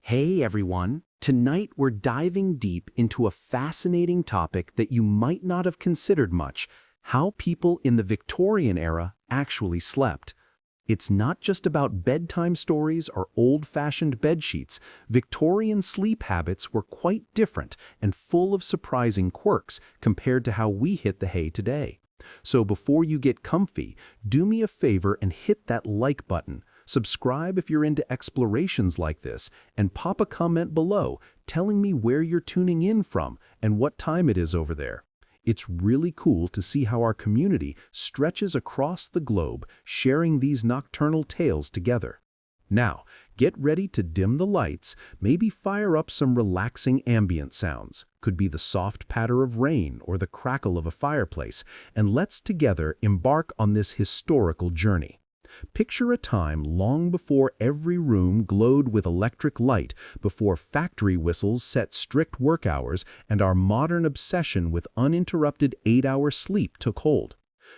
Hey everyone! Tonight we're diving deep into a fascinating topic that you might not have considered much: how people in the Victorian era actually slept. It's not just about bedtime stories or old-fashioned bedsheets. Victorian sleep habits were quite different and full of surprising quirks compared to how we hit the hay today. So before you get comfy, do me a favor and hit that like button. Subscribe if you're into explorations like this, and pop a comment below telling me where you're tuning in from and what time it is over there. It's really cool to see how our community stretches across the globe, sharing these nocturnal tales together. Now, get ready to dim the lights, maybe fire up some relaxing ambient sounds. Could be the soft patter of rain or the crackle of a fireplace, and let's together embark on this historical journey. Picture a time long before every room glowed with electric light, before factory whistles set strict work hours, and our modern obsession with uninterrupted 8-hour sleep took hold.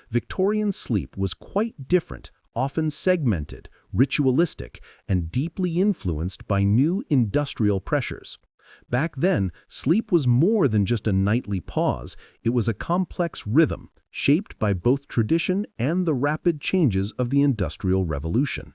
Victorian sleep was quite different, often segmented, ritualistic, and deeply influenced by new industrial pressures. Back then, sleep was more than just a nightly pause. It was a complex rhythm, shaped by both tradition and the rapid changes of the Industrial Revolution.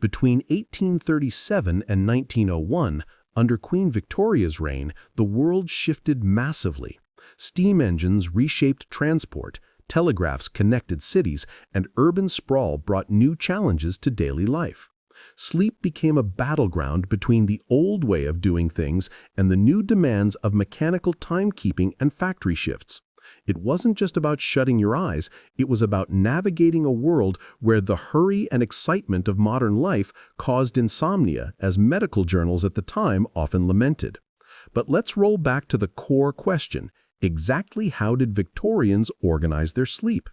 Between 1837 and 1901, under Queen Victoria's reign, the world shifted massively. Steam engines reshaped transport, telegraphs connected cities, and urban sprawl brought new challenges to daily life. Sleep became a battleground between the old way of doing things and the new demands of mechanical timekeeping and factory shifts. It wasn't just about shutting your eyes, it was about navigating a world where the hurry and excitement of modern life caused insomnia, as medical journals at the time often lamented. But let's roll back to the core question: exactly how did Victorians organize their sleep?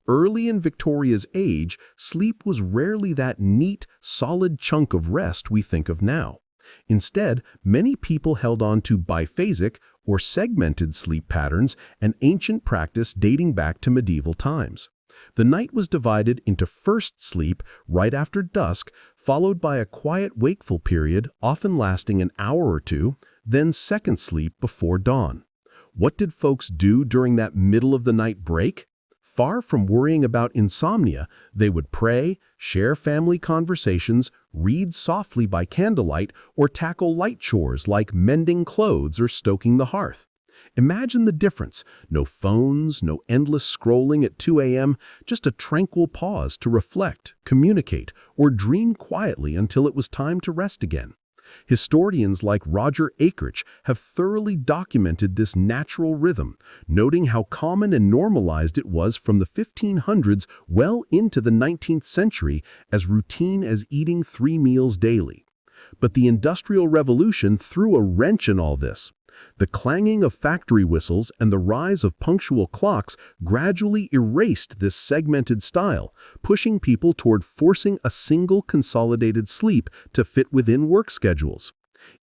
Early in Victoria's age, sleep was rarely that neat, solid chunk of rest we think of now. Instead, many people held on to biphasic or segmented sleep patterns, an ancient practice dating back to medieval times. The night was divided into first sleep right after dusk, followed by a quiet wakeful period, often lasting an hour or two, then second sleep before dawn. What did folks do during that middle-of-the-night break? Far from worrying about insomnia, they would pray, share family conversations, read softly by candlelight, or tackle light chores like mending clothes or stoking the hearth. Imagine the difference: no phones, no endless scrolling at 2 a.m., just a tranquil pause to reflect, communicate, or dream quietly until it was time to rest again. Historians like Roger Akerich have thoroughly documented this natural rhythm, noting how common and normalized it was from the 1500s well into the 19th century, as routine as eating 3 meals daily. But the Industrial Revolution threw a wrench in all this. The clanging of factory whistles and the rise of punctual clocks gradually erased this segmented style, pushing people toward forcing a single consolidated sleep to fit within work schedules.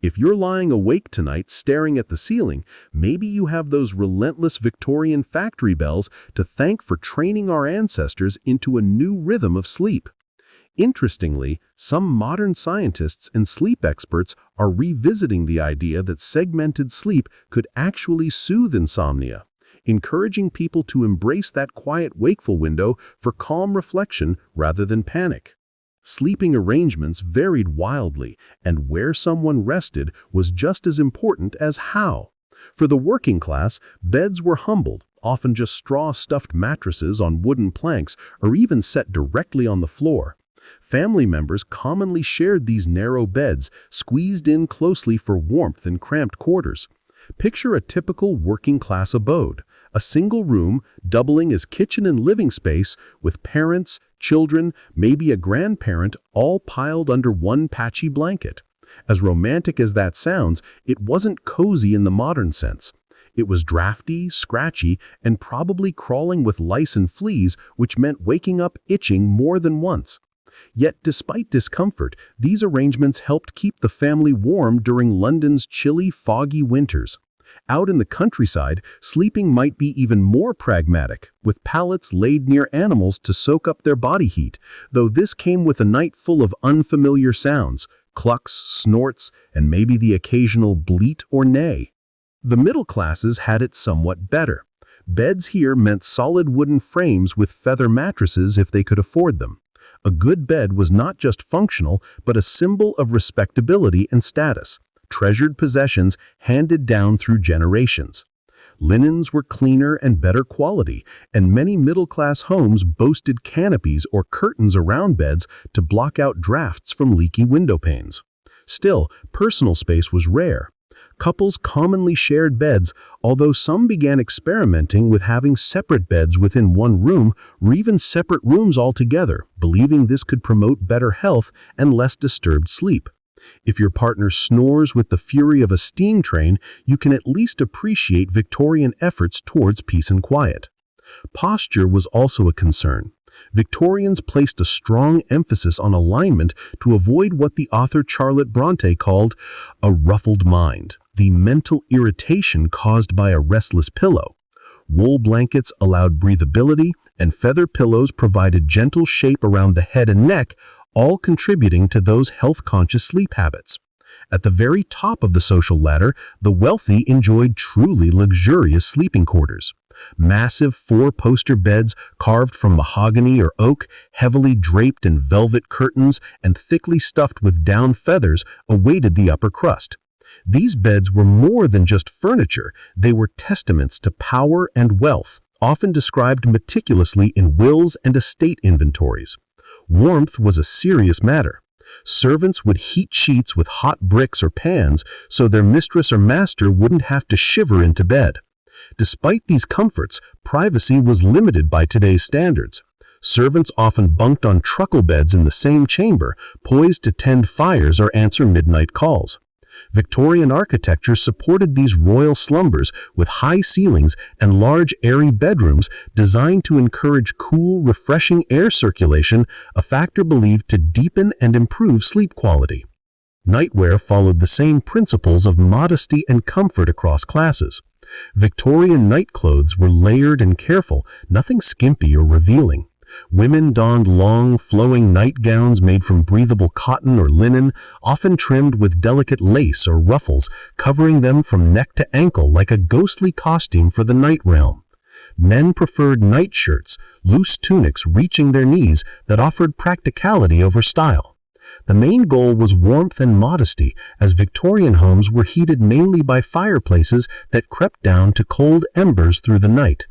If you're lying awake tonight staring at the ceiling, maybe you have those relentless Victorian factory bells to thank for training our ancestors into a new rhythm of sleep. Interestingly, some modern scientists and sleep experts are revisiting the idea that segmented sleep could actually soothe insomnia, encouraging people to embrace that quiet wakeful window for calm reflection rather than panic. Sleeping arrangements varied wildly, and where someone rested was just as important as how. For the working class, beds were humbled, often just straw-stuffed mattresses on wooden planks or even set directly on the floor. Family members commonly shared these narrow beds, squeezed in closely for warmth in cramped quarters. Picture a typical working-class abode, a single room doubling as kitchen and living space, with parents, children, maybe a grandparent, all piled under one patchy blanket. As romantic as that sounds, it wasn't cozy in the modern sense. It was drafty, scratchy, and probably crawling with lice and fleas, which meant waking up itching more than once. Yet despite discomfort, these arrangements helped keep the family warm during London's chilly, foggy winters. Out in the countryside, sleeping might be even more pragmatic, with pallets laid near animals to soak up their body heat, though this came with a night full of unfamiliar sounds: clucks, snorts, and maybe the occasional bleat or neigh. The middle classes had it somewhat better. Beds here meant solid wooden frames with feather mattresses if they could afford them. A good bed was not just functional, but a symbol of respectability and status, treasured possessions handed down through generations. Linens were cleaner and better quality, and many middle-class homes boasted canopies or curtains around beds to block out drafts from leaky window panes. Still, personal space was rare. Couples commonly shared beds, although some began experimenting with having separate beds within one room or even separate rooms altogether, believing this could promote better health and less disturbed sleep. If your partner snores with the fury of a steam train, you can at least appreciate Victorian efforts towards peace and quiet. Posture was also a concern. Victorians placed a strong emphasis on alignment to avoid what the author Charlotte Bronte called a ruffled mind, the mental irritation caused by a restless pillow. Wool blankets allowed breathability, and feather pillows provided gentle shape around the head and neck, all contributing to those health-conscious sleep habits. At the very top of the social ladder, the wealthy enjoyed truly luxurious sleeping quarters. Massive four-poster beds carved from mahogany or oak, heavily draped in velvet curtains and thickly stuffed with down feathers, awaited the upper crust. These beds were more than just furniture, they were testaments to power and wealth, often described meticulously in wills and estate inventories. Warmth was a serious matter. Servants would heat sheets with hot bricks or pans so their mistress or master wouldn't have to shiver into bed. Despite these comforts, privacy was limited by today's standards. Servants often bunked on truckle beds in the same chamber, poised to tend fires or answer midnight calls. Victorian architecture supported these royal slumbers with high ceilings and large airy bedrooms designed to encourage cool, refreshing air circulation, a factor believed to deepen and improve sleep quality. Nightwear followed the same principles of modesty and comfort across classes. Victorian nightclothes were layered and careful, nothing skimpy or revealing. Women donned long, flowing nightgowns made from breathable cotton or linen, often trimmed with delicate lace or ruffles, covering them from neck to ankle like a ghostly costume for the night realm. Men preferred nightshirts, loose tunics reaching their knees that offered practicality over style. The main goal was warmth and modesty, as Victorian homes were heated mainly by fireplaces that crept down to cold embers through the night.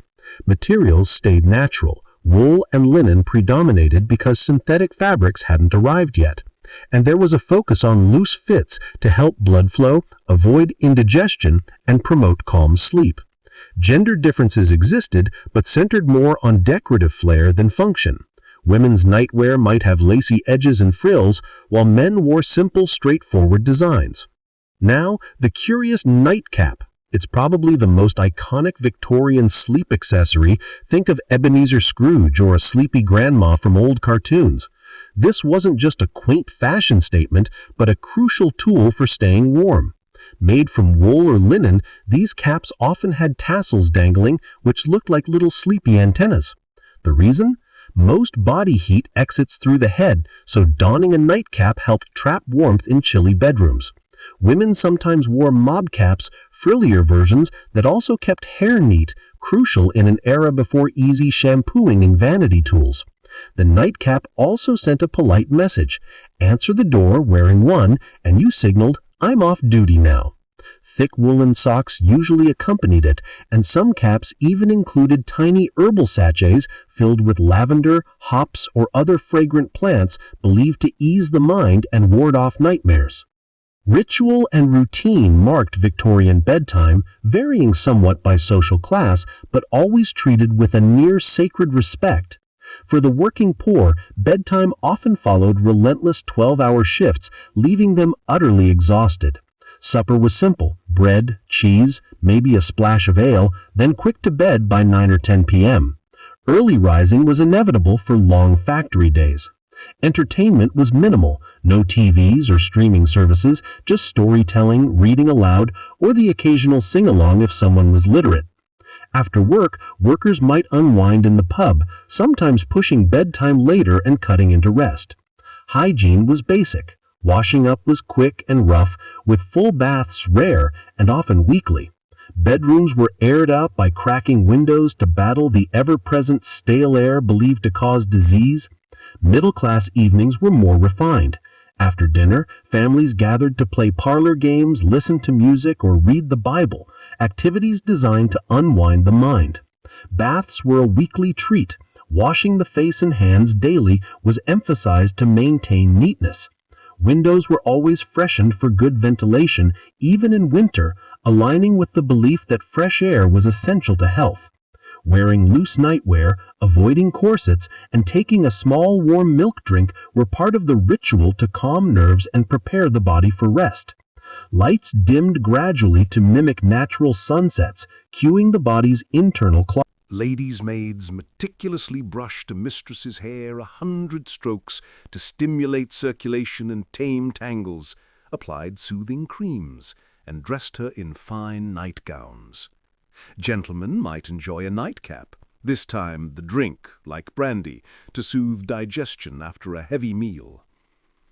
Materials stayed natural. Wool and linen predominated because synthetic fabrics hadn't arrived yet, and there was a focus on loose fits to help blood flow, avoid indigestion, and promote calm sleep. Gender differences existed, but centered more on decorative flair than function. Women's nightwear might have lacy edges and frills, while men wore simple, straightforward designs. Now, the curious nightcap. It's probably the most iconic Victorian sleep accessory. Think of Ebenezer Scrooge or a sleepy grandma from old cartoons. This wasn't just a quaint fashion statement, but a crucial tool for staying warm. Made from wool or linen, these caps often had tassels dangling, which looked like little sleepy antennas. The reason? Most body heat exits through the head, so donning a nightcap helped trap warmth in chilly bedrooms. Women sometimes wore mob caps, frillier versions that also kept hair neat, crucial in an era before easy shampooing and vanity tools. The nightcap also sent a polite message. Answer the door wearing one, and you signaled, "I'm off duty now." Thick woolen socks usually accompanied it, and some caps even included tiny herbal sachets filled with lavender, hops, or other fragrant plants believed to ease the mind and ward off nightmares. Ritual and routine marked Victorian bedtime, varying somewhat by social class, but always treated with a near-sacred respect. For the working poor, bedtime often followed relentless 12-hour shifts, leaving them utterly exhausted. Supper was simple: bread, cheese, maybe a splash of ale, then quick to bed by 9 or 10 p.m. Early rising was inevitable for long factory days. Entertainment was minimal, no TVs or streaming services, just storytelling, reading aloud, or the occasional sing-along if someone was literate. After work, workers might unwind in the pub, sometimes pushing bedtime later and cutting into rest. Hygiene was basic: Washing up was quick and rough, with full baths rare and often weekly. Bedrooms were aired out by cracking windows to battle the ever-present stale air believed to cause disease. Middle-class evenings were more refined. After dinner, families gathered to play parlor games, listen to music, or read the Bible, activities designed to unwind the mind. Baths were a weekly treat. Washing the face and hands daily was emphasized to maintain neatness. Windows were always freshened for good ventilation, even in winter, aligning with the belief that fresh air was essential to health. Wearing loose nightwear, avoiding corsets, and taking a small warm milk drink were part of the ritual to calm nerves and prepare the body for rest. Lights dimmed gradually to mimic natural sunsets, cueing the body's internal clock. Ladies' maids meticulously brushed a mistress's hair 100 strokes to stimulate circulation and tame tangles, applied soothing creams, and dressed her in fine nightgowns. Gentlemen might enjoy a nightcap, this time the drink, like brandy, to soothe digestion after a heavy meal.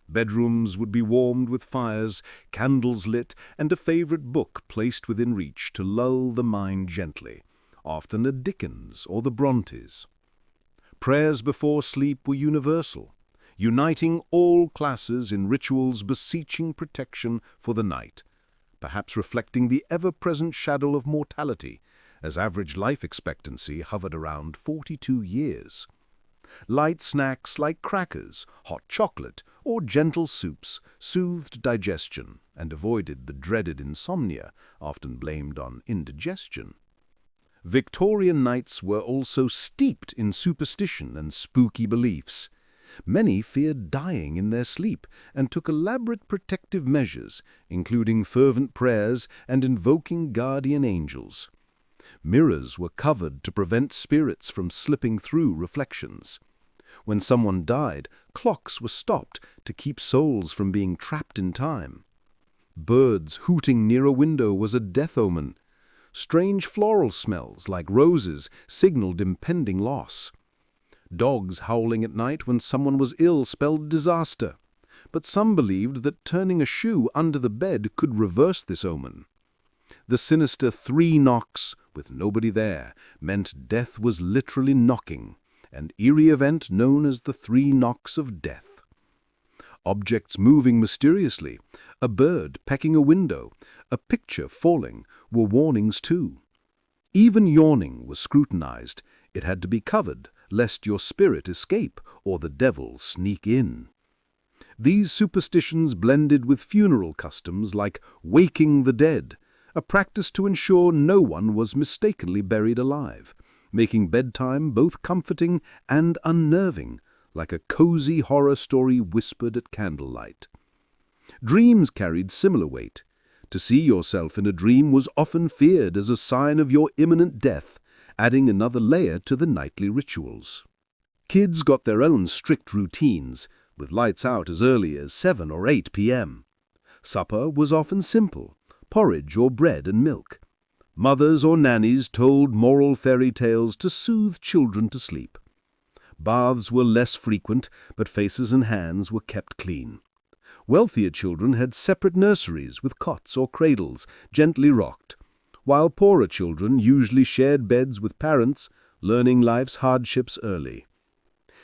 Bedrooms would be warmed with fires, candles lit, and a favorite book placed within reach to lull the mind gently, often a Dickens or the Brontes. Prayers before sleep were universal, uniting all classes in rituals beseeching protection for the night, perhaps reflecting the ever-present shadow of mortality, as average life expectancy hovered around 42 years. Light snacks like crackers, hot chocolate, or gentle soups soothed digestion and avoided the dreaded insomnia, often blamed on indigestion. Victorian nights were also steeped in superstition and spooky beliefs. Many feared dying in their sleep and took elaborate protective measures, including fervent prayers and invoking guardian angels. Mirrors were covered to prevent spirits from slipping through reflections. When someone died, clocks were stopped to keep souls from being trapped in time. Birds hooting near a window was a death omen. Strange floral smells, like roses, signaled impending loss. Dogs howling at night when someone was ill spelled disaster, but some believed that turning a shoe under the bed could reverse this omen. The sinister 3 knocks, with nobody there, meant death was literally knocking, an eerie event known as the 3 knocks of death. Objects moving mysteriously, a bird pecking a window, a picture falling, were warnings too. Even yawning was scrutinized. It had to be covered, lest your spirit escape or the devil sneak in. These superstitions blended with funeral customs like waking the dead, a practice to ensure no one was mistakenly buried alive, making bedtime both comforting and unnerving, like a cozy horror story whispered at candlelight. Dreams carried similar weight. To see yourself in a dream was often feared as a sign of your imminent death, adding another layer to the nightly rituals. Kids got their own strict routines, with lights out as early as 7 or 8 p.m. Supper was often simple, porridge or bread and milk. Mothers or nannies told moral fairy tales to soothe children to sleep. Baths were less frequent, but faces and hands were kept clean. Wealthier children had separate nurseries with cots or cradles, gently rocked, while poorer children usually shared beds with parents, learning life's hardships early.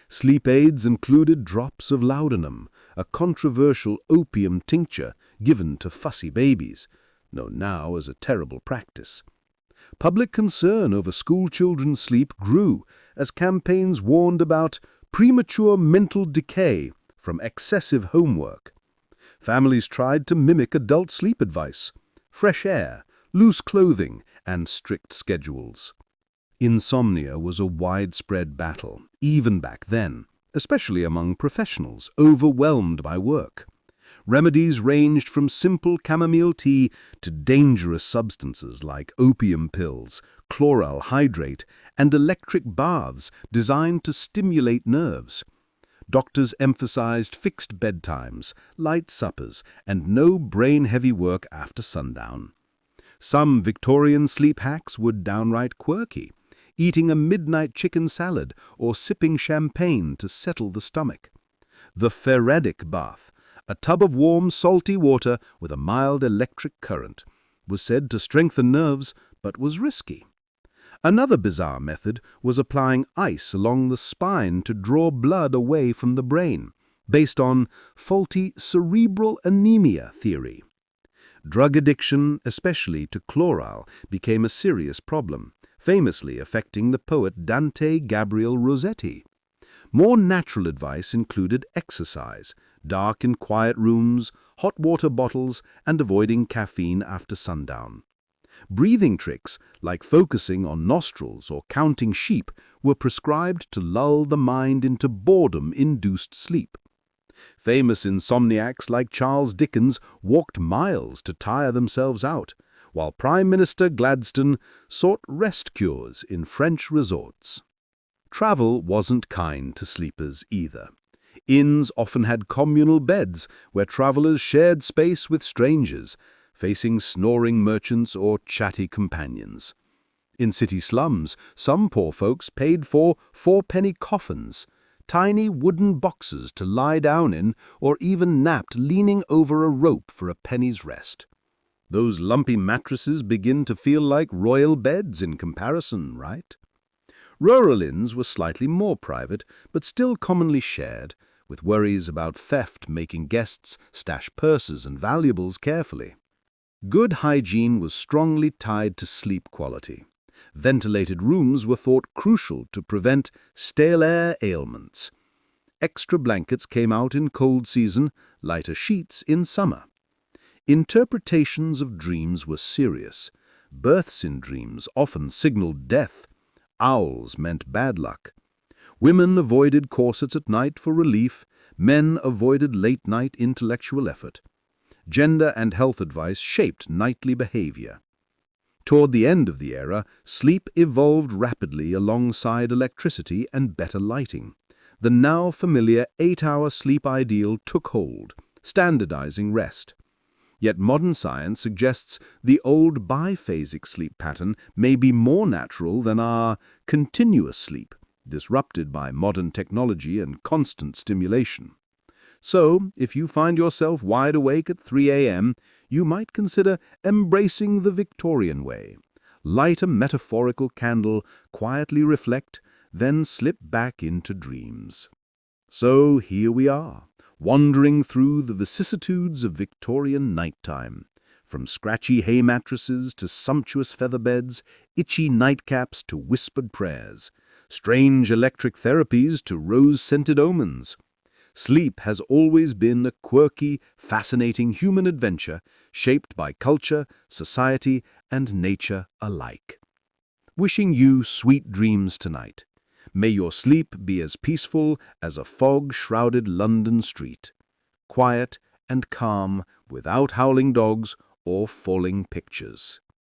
Sleep aids included drops of laudanum, a controversial opium tincture given to fussy babies, known now as a terrible practice. Public concern over school children's sleep grew as campaigns warned about premature mental decay from excessive homework. Families tried to mimic adult sleep advice: fresh air, loose clothing, and strict schedules. Insomnia was a widespread battle, even back then, especially among professionals overwhelmed by work. Remedies ranged from simple chamomile tea to dangerous substances like opium pills, chloral hydrate, and electric baths designed to stimulate nerves. Doctors emphasized fixed bedtimes, light suppers, and no brain-heavy work after sundown. Some Victorian sleep hacks were downright quirky, eating a midnight chicken salad or sipping champagne to settle the stomach. The Feredic bath, A tub of warm, salty water with a mild electric current was said to strengthen nerves, but was risky. Another bizarre method was applying ice along the spine to draw blood away from the brain, based on faulty cerebral anemia theory. Drug addiction, especially to chloral, became a serious problem, famously affecting the poet Dante Gabriel Rossetti. More natural advice included exercise, dark and quiet rooms, hot water bottles, and avoiding caffeine after sundown. Breathing tricks, like focusing on nostrils or counting sheep, were prescribed to lull the mind into boredom-induced sleep. Famous insomniacs like Charles Dickens walked miles to tire themselves out, while Prime Minister Gladstone sought rest cures in French resorts. Travel wasn't kind to sleepers either. Inns often had communal beds where travelers shared space with strangers, facing snoring merchants or chatty companions. In city slums, some poor folks paid for four-penny coffins, tiny wooden boxes to lie down in, or even napped leaning over a rope for a penny's rest. Those lumpy mattresses begin to feel like royal beds in comparison, right? Rural inns were slightly more private, but still commonly shared, with worries about theft making guests stash purses and valuables carefully. Good hygiene was strongly tied to sleep quality. Ventilated rooms were thought crucial to prevent stale air ailments. Extra blankets came out in cold season, lighter sheets in summer. Interpretations of dreams were serious. Births in dreams often signaled death. Owls meant bad luck. Women avoided corsets at night for relief. Men avoided late-night intellectual effort. Gender and health advice shaped nightly behavior. Toward the end of the era, sleep evolved rapidly alongside electricity and better lighting. The now familiar 8-hour sleep ideal took hold, standardizing rest. Yet modern science suggests the old biphasic sleep pattern may be more natural than our continuous sleep, disrupted by modern technology and constant stimulation. So, if you find yourself wide awake at 3 a.m., you might consider embracing the Victorian way. Light a metaphorical candle, quietly reflect, then slip back into dreams. So here we are, wandering through the vicissitudes of Victorian nighttime. From scratchy hay mattresses to sumptuous feather beds, itchy nightcaps to whispered prayers, strange electric therapies to rose-scented omens. Sleep has always been a quirky, fascinating human adventure shaped by culture, society, and nature alike. Wishing you sweet dreams tonight. May your sleep be as peaceful as a fog-shrouded London street, quiet and calm without howling dogs or falling pictures.